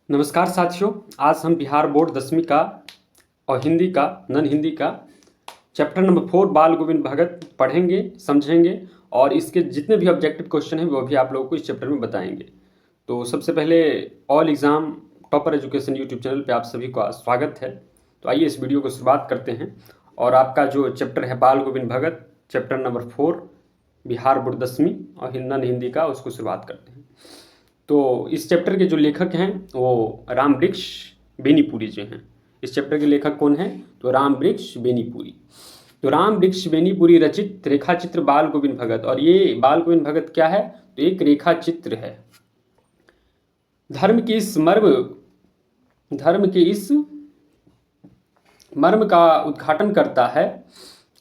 नमस्कार साथियों। आज हम बिहार बोर्ड 10वीं का और हिंदी का नॉन हिंदी का चैप्टर नंबर 4 बाल गोविंद भगत पढ़ेंगे, समझेंगे और इसके जितने भी ऑब्जेक्टिव क्वेश्चन हैं वो भी आप लोगों को इस चैप्टर में बताएंगे। तो सबसे पहले all exam topper education YouTube channel पे आप सभी का स्वागत है। तो आइए इस वीडियो को शुरुआत करते हैं और आपका जो चैप्टर है बाल गोविंद भगत चैप्टर नंबर 4 बिहार बोर्ड 10वीं और नॉन हिंदी का उसको शुरुआत करते हैं। तो इस चैप्टर के जो लेखक हैं वो रामवृक्ष बेनीपुरी जो हैं। इस चैप्टर के लेखक कौन हैं? तो रामवृक्ष बेनीपुरी। तो रामवृक्ष बेनीपुरी रचित रेखा चित्र बाल गोविंद भगत। और ये बाल गोविंद भगत क्या है? तो एक रेखा चित्र है। धर्म के इस मर्म का उद्घाटन करता है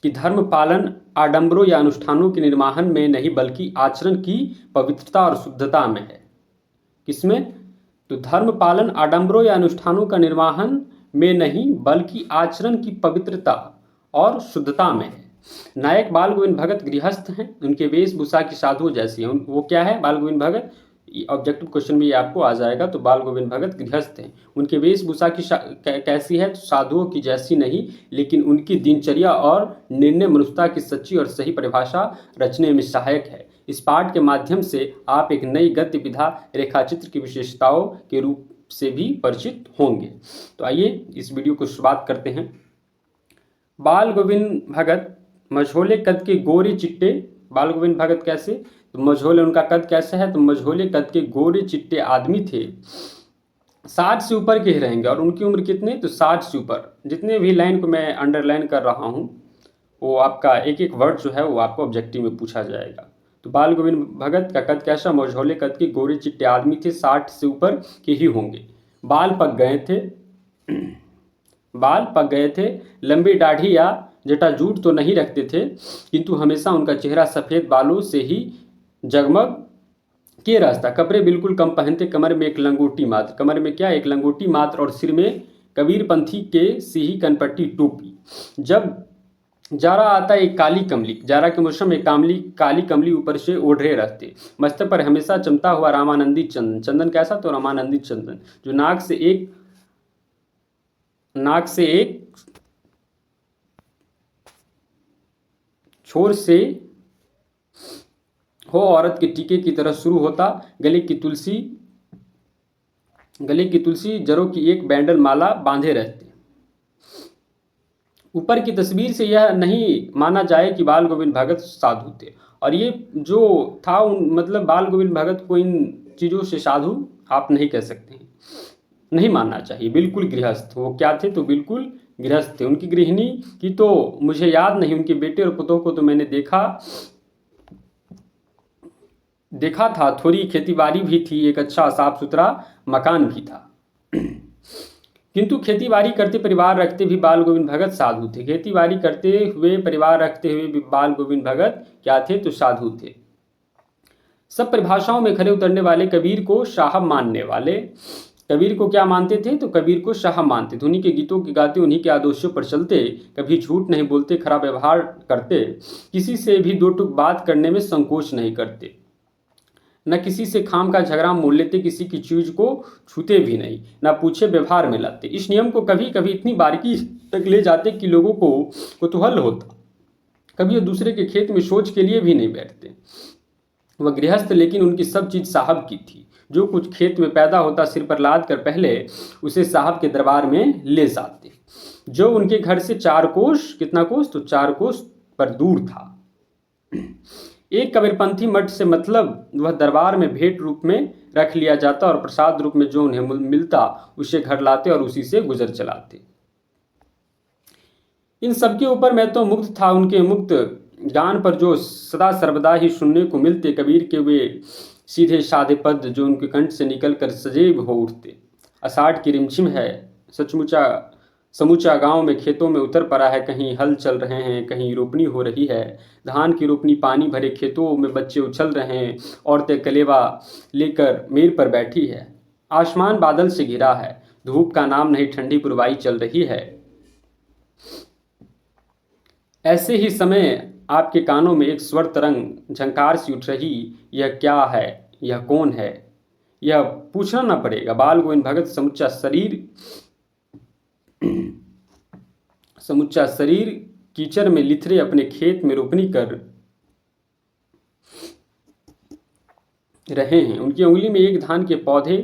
कि धर्म पालन आडंबरों या अनुष्ठानों के निर्वहन में नहीं बल्कि आचरण की पवित्रता और शुद्धता में है। किसमें? तो धर्म पालन आडंबरों या अनुष्ठानों का निर्वहन में नहीं बल्कि आचरण की पवित्रता और शुद्धता में है। नायक बाल गोविंद भगत गृहस्थ हैं, उनके वेशभूषा की साधुओं जैसी है। वो क्या है बाल गोविंद भगत? ऑब्जेक्टिव क्वेश्चन में ये आपको आ जाएगा। तो बाल गोविंद भगत गृहस्थ हैं, उनके वेशभूषा की कैसी है? तो साधुओं की जैसी नहीं, लेकिन उनकी दिनचर्या और निर्णय मनुष्यता की सच्ची और सही परिभाषा रचने में सहायक है। इस पाठ के माध्यम से आप एक नई गद्य विधा रेखाचित्र की विशेषताओं के रूप से भी परिचित होंगे। तो आइए इस वीडियो को शुरुआत करते हैं। बाल गोविंद भगत मझोले कद के गोरे चिट्टे। बाल गोविंद भगत कैसे? तो मझोले, उनका कद कैसा है? तो मझोले कद के गोरे चिट्टे आदमी थे। 60 से ऊपर के ही रहेंगे। और उनकी उम्र कितनी? तो 60 से ऊपर। जितने भी लाइन को मैं अंडरलाइन कर रहा हूँ वो आपका एक एक वर्ड जो है वो आपको ऑब्जेक्टिव में पूछा जाएगा। तो बाल गोविंद भगत का कद कैसा? मझोले कद के गोरे चिट्टे आदमी थे, 60 से ऊपर के ही होंगे। बाल पक गए थे। लंबी दाढ़ी या जटाजूट तो नहीं रखते थे, किंतु हमेशा उनका चेहरा सफ़ेद बालों से ही जगमग किए रहता। कपड़े बिल्कुल कम पहनते, कमर में एक लंगोटी मात्र। कमर में क्या? एक लंगोटी मात्र। और सिर में कबीरपंथी के सिही कनपट्टी टोपी। जब जाड़ा आता एक काली कमली, जाड़ा के मौसम में काली कमली ऊपर से ओढ़े रहते। मस्तक पर हमेशा चमता हुआ रामानंदी चंदन। चंदन कैसा? तो रामानंदी चंदन, जो नाक से एक छोर से हो औरत के टीके की तरह शुरू होता। गले की तुलसी जड़ों की एक बैंडल माला बांधे रहते। ऊपर की तस्वीर से यह नहीं माना जाए कि बाल गोविंद भगत साधु थे। और ये जो था मतलब बाल गोविंद भगत को इन चीज़ों से साधु आप नहीं कह सकते हैं, नहीं मानना चाहिए। बिल्कुल गृहस्थ। वो क्या थे? तो बिल्कुल गृहस्थ थे। उनकी गृहिणी की तो मुझे याद नहीं, उनके बेटे और पुतों को तो मैंने देखा था। थोड़ी खेतीबाड़ी भी थी, एक अच्छा साफ सुथरा मकान भी था। किंतु खेतीबाड़ी करते परिवार रखते भी बाल गोविंद भगत साधु थे। खेतीबाड़ी करते हुए परिवार रखते हुए भी बाल गोविंद भगत क्या थे? तो साधु थे। सब परिभाषाओं में खरे उतरने वाले, कबीर को साहब मानने वाले। कबीर को क्या मानते थे? तो कबीर को साहब मानते थे। उन्हीं के गीतों के गाते, उन्हीं के आदर्शों पर चलते, कभी झूठ नहीं बोलते, खराब व्यवहार करते, किसी से भी दो टूक बात करने में संकोच नहीं करते, न किसी से खाम का झगड़ा मोल लेते, किसी की चीज को छूते भी नहीं, न पूछे व्यवहार में लाते। इस नियम को कभी कभी इतनी बारीकी तक ले जाते कि लोगों को कुतूहल होता। कभी वो दूसरे के खेत में सोच के लिए भी नहीं बैठते। वह गृहस्थ, लेकिन उनकी सब चीज साहब की थी। जो कुछ खेत में पैदा होता सिर पर लाद कर पहले उसे साहब के दरबार में ले जाते, जो उनके घर से 4 कोस, कितना कोस? तो 4 कोस पर दूर था। एक कबीरपंथी मठ से मतलब वह दरबार में भेंट रूप में रख लिया जाता और प्रसाद रूप में जो उन्हें मिलता उसे घर लाते और उसी से गुजर चलाते। इन सबके ऊपर मैं तो मुग्ध था। उनके मुक्त गान पर जो सदा सर्वदा ही सुनने को मिलते, कबीर के वे सीधे साधे पद जो उनके कंठ से निकल कर सजीव हो उठते। आषाढ़ की रिमझिम है, समूचा गांव में खेतों में उतर पड़ा है। कहीं हल चल रहे हैं, कहीं रोपनी हो रही है। धान की रोपनी, पानी भरे खेतों में बच्चे उछल रहे हैं। औरतें कलेवा लेकर मेर पर बैठी है। आसमान बादल से घिरा है, धूप का नाम नहीं, ठंडी पुरवाई चल रही है। ऐसे ही समय आपके कानों में एक स्वर तरंग झंकार सी उठ रही। यह क्या है? यह कौन है? यह पूछना न पड़ेगा। बाल गोविंद भगत समूचा शरीर कीचड़ में लिथरे अपने खेत में रोपनी कर रहे हैं। उनकी उंगली में एक धान के पौधे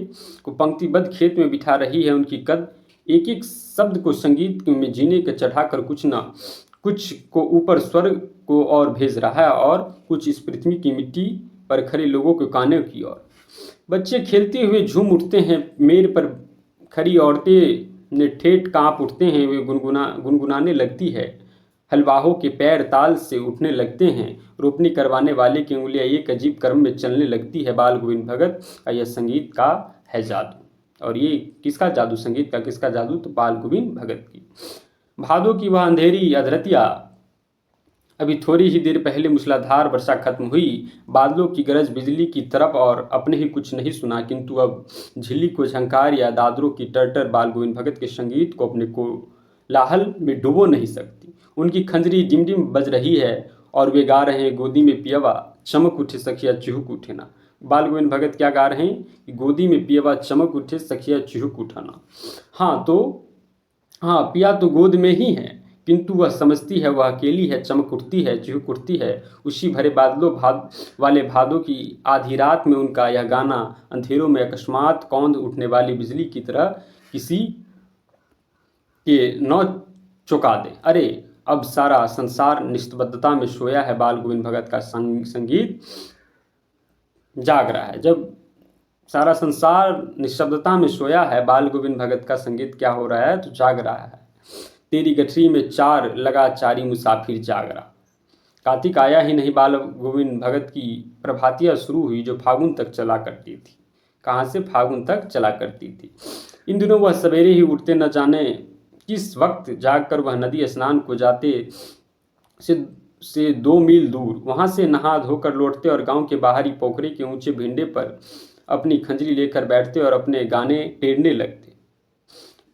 को पंक्तिबद्ध खेत में बिठा रही है। उनकी कद एक एक शब्द को संगीत में जीने के चढ़ाकर कुछ को ऊपर स्वर्ग को और भेज रहा है और कुछ इस पृथ्वी की मिट्टी पर खड़े लोगों के कानों की ओर। बच्चे खेलते हुए झूम उठते हैं, मेड़ पर खड़ी औरतें ने ठेठ कांप उठते हैं, वे गुनगुनाने लगती है, हलवाहों के पैर ताल से उठने लगते हैं, रोपनी करवाने वाले की उंगलियां एक अजीब क्रम में चलने लगती है। बाल गोविंद भगत का यह संगीत का है जादू। और ये किसका जादू, संगीत का किसका जादू? तो बाल गोविंद भगत की। भादों की वह अंधेरी अधरतिया, अभी थोड़ी ही देर पहले मूसलाधार वर्षा खत्म हुई, बादलों की गरज बिजली की तरफ और अपने ही कुछ नहीं सुना, किंतु अब झिल्ली को झंकार या दादरों की टर्टर बाल गोविंद भगत के संगीत को अपने कोलाहल में डुबो नहीं सकती। उनकी खंजरी डिमडिम बज रही है और वे गा रहे हैं, गोदी में पियवा चमक उठे सखिया चिहुक उठे ना। बाल गोविंद भगत क्या गा रहे हैं कि गोदी में पियवा चमक उठे सखिया चिहुक उठाना। हाँ, पिया तो गोद में ही है, किंतु वह समझती है वह अकेली है, चमक उठती है, चिहुक उठती है। उसी भरे बादलों वाले भादों की आधी रात में उनका यह गाना अंधेरों में अकस्मात कौंध उठने वाली बिजली की तरह किसी के नौ चौंका दे। अरे अब सारा संसार निस्तब्धता में सोया है, बाल गोविंद भगत का संगीत जाग रहा है। जब सारा संसार निस्तब्धता में सोया है, बाल गोविंद भगत का संगीत क्या हो रहा है? तो जाग रहा है। तेरी गठरी में चार लगा चारी मुसाफिर जाग रहा। कार्तिक आया ही नहीं, बाल गोविंद भगत की प्रभातियाँ शुरू हुई जो फागुन तक चला करती थी। कहाँ से? फागुन तक चला करती थी। इन दिनों वह सवेरे ही उठते, न जाने किस वक्त जागकर वह नदी स्नान को जाते से 2 मील दूर, वहाँ से नहा धोकर लौटते और गांव के बाहरी पोखरे के ऊंचे भिंडे पर अपनी खंजरी लेकर बैठते और अपने गाने टेरने लगते।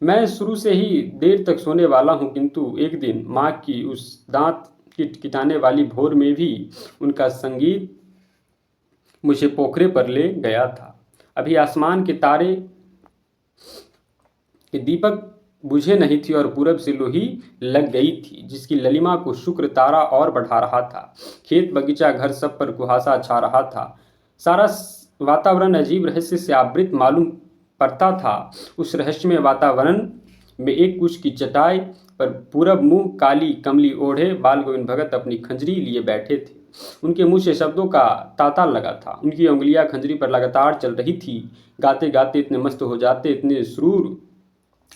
मैं शुरू से ही देर तक सोने वाला हूँ, किंतु एक दिन माँ की उस दांत किटाने वाली भोर में भी उनका संगीत मुझे पोखरे पर ले गया था। अभी आसमान के तारे के दीपक बुझे नहीं थी और पूरब से लोही लग गई थी, जिसकी ललिमा को शुक्र तारा और बढ़ा रहा था। खेत बगीचा घर सब पर कुहासा छा रहा था। सारा वातावरण अजीब रहस्य से आवृत मालूम पड़ता था। उस रहस्यमय वातावरण में एक कुश की चटाई पर पूरब मुंह काली कमली ओढ़े बाल गोविंद भगत अपनी खंजरी लिए बैठे थे। उनके मुंह से शब्दों का तांता लगा था। उनकी उंगलियां खंजरी पर लगातार चल रही थी। गाते गाते इतने मस्त हो जाते, इतने सुरूर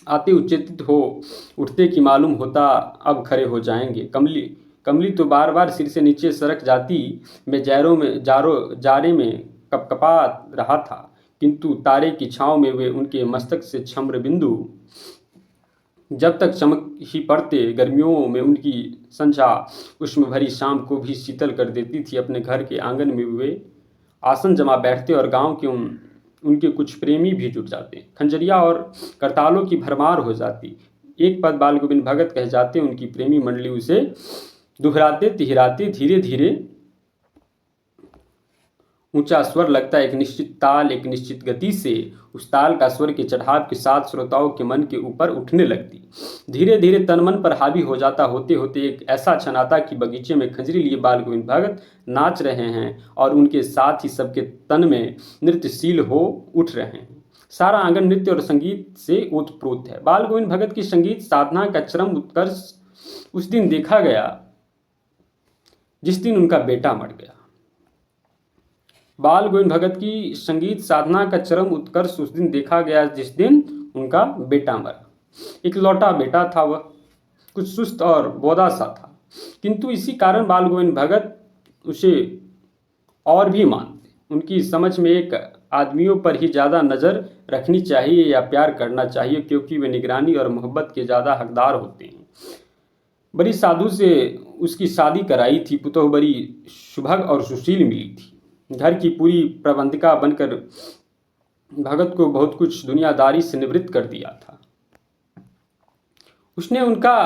आते उच्चेतित हो उठते कि मालूम होता अब खड़े हो जाएंगे। कमली तो बार बार सिर से नीचे सरक जाती। मैं जारे में कपकपा रहा था, किंतु तारे की छांव में वे उनके मस्तक से छम्र बिंदु जब तक चमक ही पड़ते। गर्मियों में उनकी संझा उष्म भरी शाम को भी शीतल कर देती थी। अपने घर के आंगन में वे आसन जमा बैठते और गांव के उनके कुछ प्रेमी भी जुट जाते। खंजरिया और करतालों की भरमार हो जाती। एक पद बाल गोविंद भगत कह जाते, उनकी प्रेमी मंडली उसे दुहराते तिहराते धीरे धीरे ऊंचा स्वर लगता, एक निश्चित ताल एक निश्चित गति से उस ताल का स्वर के चढ़ाव के साथ श्रोताओं के मन के ऊपर उठने लगती। धीरे धीरे तन मन पर हावी हो जाता। होते होते एक ऐसा क्षण आता कि बगीचे में खंजरी लिए बाल गोविंद भगत नाच रहे हैं और उनके साथ ही सबके तन में नृत्यशील हो उठ रहे हैं। सारा आंगन नृत्य और संगीत से ओतप्रोत है। बाल गोविंद भगत की संगीत साधना का चरम उत्कर्ष उस दिन देखा गया जिस दिन उनका बेटा मर गया। बाल गोविंद भगत की संगीत साधना का चरम उत्कर्ष उस दिन देखा गया जिस दिन उनका बेटा मरा। एक लौटा बेटा था, वह कुछ सुस्त और बोदा सा था, किंतु इसी कारण बाल गोविंद भगत उसे और भी मानते। उनकी समझ में एक आदमियों पर ही ज़्यादा नज़र रखनी चाहिए या प्यार करना चाहिए, क्योंकि वे निगरानी और मोहब्बत के ज़्यादा हकदार होते हैं। बड़ी साधु से उसकी शादी कराई थी। पुतोह बड़ी सुभग और सुशील मिली थी। घर की पूरी प्रबंधिका बनकर भगत को बहुत कुछ दुनियादारी से निवृत्त कर दिया था। उसने उनका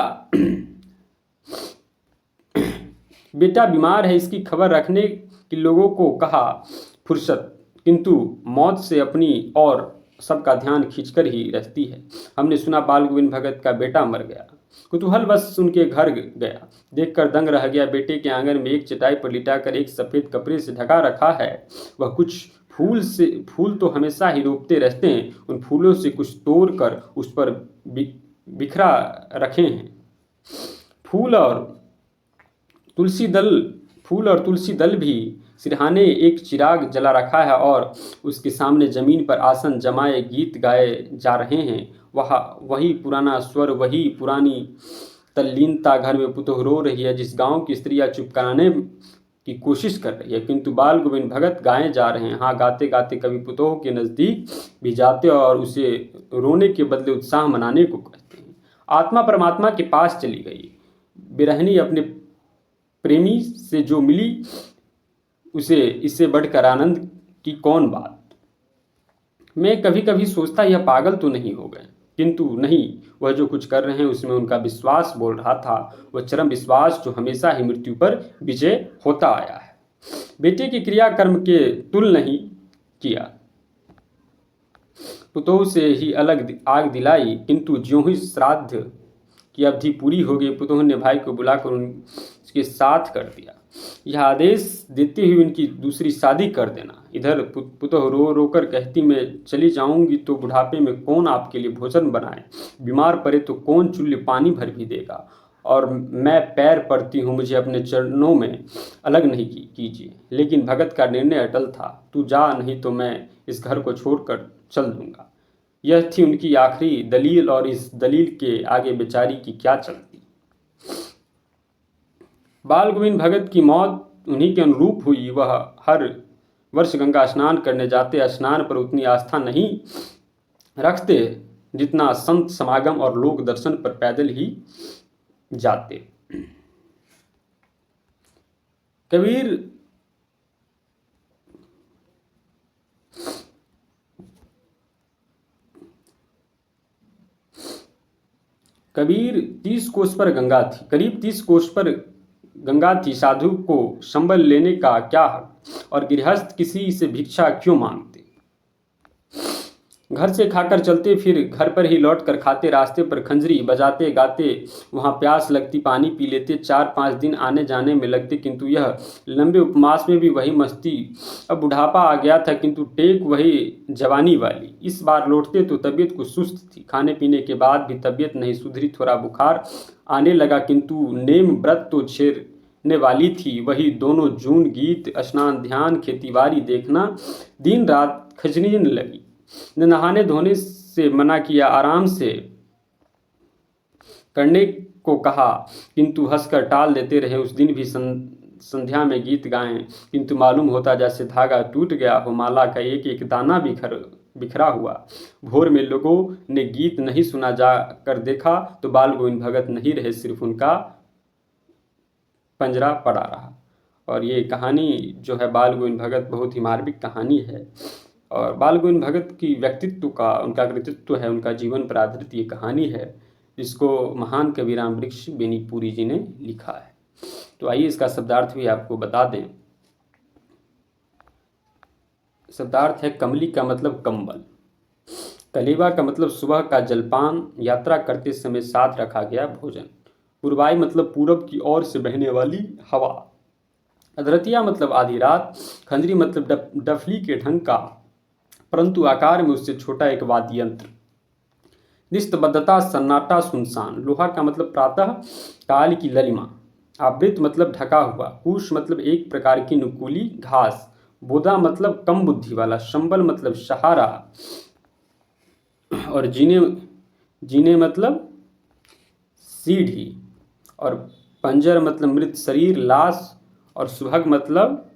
बेटा बीमार है इसकी खबर रखने के लोगों को कहा, फुर्सत किंतु मौत से अपनी और सबका ध्यान खींचकर ही रहती है। हमने सुना बाल गोविंद भगत का बेटा मर गया। कुतूहलवश उनके घर गया, देखकर दंग रह गया। बेटे के आंगन में एक चटाई पर लिटाकर एक सफ़ेद कपड़े से ढका रखा है। वह कुछ फूल तो हमेशा ही रोपते रहते हैं, उन फूलों से कुछ तोड़ कर उस पर बिखरा रखे हैं। फूल और तुलसी दल भी सिरहाने एक चिराग जला रखा है और उसके सामने जमीन पर आसन जमाए गीत गाए जा रहे हैं। वही पुराना स्वर, वही पुरानी तल्लीनता। घर में पुतोह रो रही है, जिस गांव की स्त्रियां चुप कराने की कोशिश कर रही है, किंतु बाल गोविंद भगत गाए जा रहे हैं। हाँ, गाते गाते कभी पुतोह के नज़दीक भी जाते और उसे रोने के बदले उत्साह मनाने को कहते हैं। आत्मा परमात्मा के पास चली गई। बिरहनी अपने प्रेमी से जो मिली, उसे इससे बढ़कर आनंद की कौन बात। मैं कभी कभी सोचता यह पागल तो नहीं हो गए, किंतु नहीं, वह जो कुछ कर रहे हैं उसमें उनका विश्वास बोल रहा था, वह चरम विश्वास जो हमेशा ही मृत्यु पर विजय होता आया है। बेटे की क्रियाकर्म के तुल नहीं किया, पुतोह से ही अलग आग दिलाई, किंतु ज्यों ही श्राद्ध की अवधि पूरी हो गई, पुतोह ने भाई को बुलाकर उनके साथ कर दिया। यह आदेश देते हुए उनकी दूसरी शादी कर देना। इधर पुतोह रो रो कर कहती, मैं चली जाऊंगी तो बुढ़ापे में कौन आपके लिए भोजन बनाए, बीमार पड़े तो कौन चूल्हे पानी भर भी देगा, और मैं पैर पड़ती हूँ, मुझे अपने चरणों में अलग नहीं कीजिए। लेकिन भगत का निर्णय अटल था, तू जा, नहीं तो मैं इस घर को छोड़कर चल दूंगा। यह थी उनकी आखिरी दलील, और इस दलील के आगे बेचारी की क्या चलती। बाल गोविंद भगत की मौत उन्हीं के अनुरूप हुई। वह हर वर्ष गंगा स्नान करने जाते। स्नान पर उतनी आस्था नहीं रखते जितना संत समागम और लोक दर्शन पर पैदल ही जाते। कबीर 30 कोस पर गंगा थी, करीब 30 कोस पर गंगा थी। साधु को संबल लेने का क्या हक, और गृहस्थ किसी से भिक्षा क्यों मांगते। घर से खाकर चलते, फिर घर पर ही लौट कर खाते। रास्ते पर खंजरी बजाते गाते वहाँ प्यास लगती, पानी पी लेते। 4-5 दिन आने जाने में लगते, किंतु यह लंबे उपवास में भी वही मस्ती। अब बुढ़ापा आ गया था, किंतु टेक वही जवानी वाली। इस बार लौटते तो तबीयत कुछ सुस्त थी। खाने पीने के बाद भी तबीयत नहीं सुधरी, थोड़ा बुखार आने लगा, किंतु नेम व्रत तो छेड़ने वाली थी। वही दोनों जून, गीत, स्नान, ध्यान, खेतीबाड़ी देखना। दिन रात खजनीने लगी। न नहाने धोने से मना किया, आराम से करने को कहा, किंतु हंसकर टाल देते रहे। उस दिन भी संध्या में गीत गाएं, किंतु मालूम होता जैसे धागा टूट गया हो, माला का एक एक दाना बिखरा हुआ। भोर में लोगों ने गीत नहीं सुना, जाकर देखा तो बाल गोविंद भगत नहीं रहे, सिर्फ उनका पंजरा पड़ा रहा। और ये कहानी जो है बाल गोविंद भगत, बहुत ही मार्मिक कहानी है। और बाल गोविंद भगत की व्यक्तित्व का, उनका कृतित्व है, उनका जीवन पर आधारित ये कहानी है, जिसको महान कवि राम वृक्ष बेनीपुरी जी ने लिखा है। तो आइए इसका शब्दार्थ भी आपको बता दें। शब्दार्थ है, कमली का मतलब कंबल, कलेवा का मतलब सुबह का जलपान, यात्रा करते समय साथ रखा गया भोजन, पूर्वाई मतलब पूरब की ओर से बहने वाली हवा, अधरतिया मतलब आधी रात, खंजरी मतलब डफली के ढंग का परंतु आकार में उससे छोटा एक वाद्य यंत्र, निस्तबद्धता, सन्नाटा, सुनसान। लोहा का मतलब प्रातः काल की ललिमा, आवृत मतलब ढका हुआ, कुश मतलब एक प्रकार की नुकीली घास, बोदा मतलब कम बुद्धि वाला, संबल मतलब सहारा, और जीने मतलब सीढ़ी, और पंजर मतलब मृत शरीर, लाश, और सुभग मतलब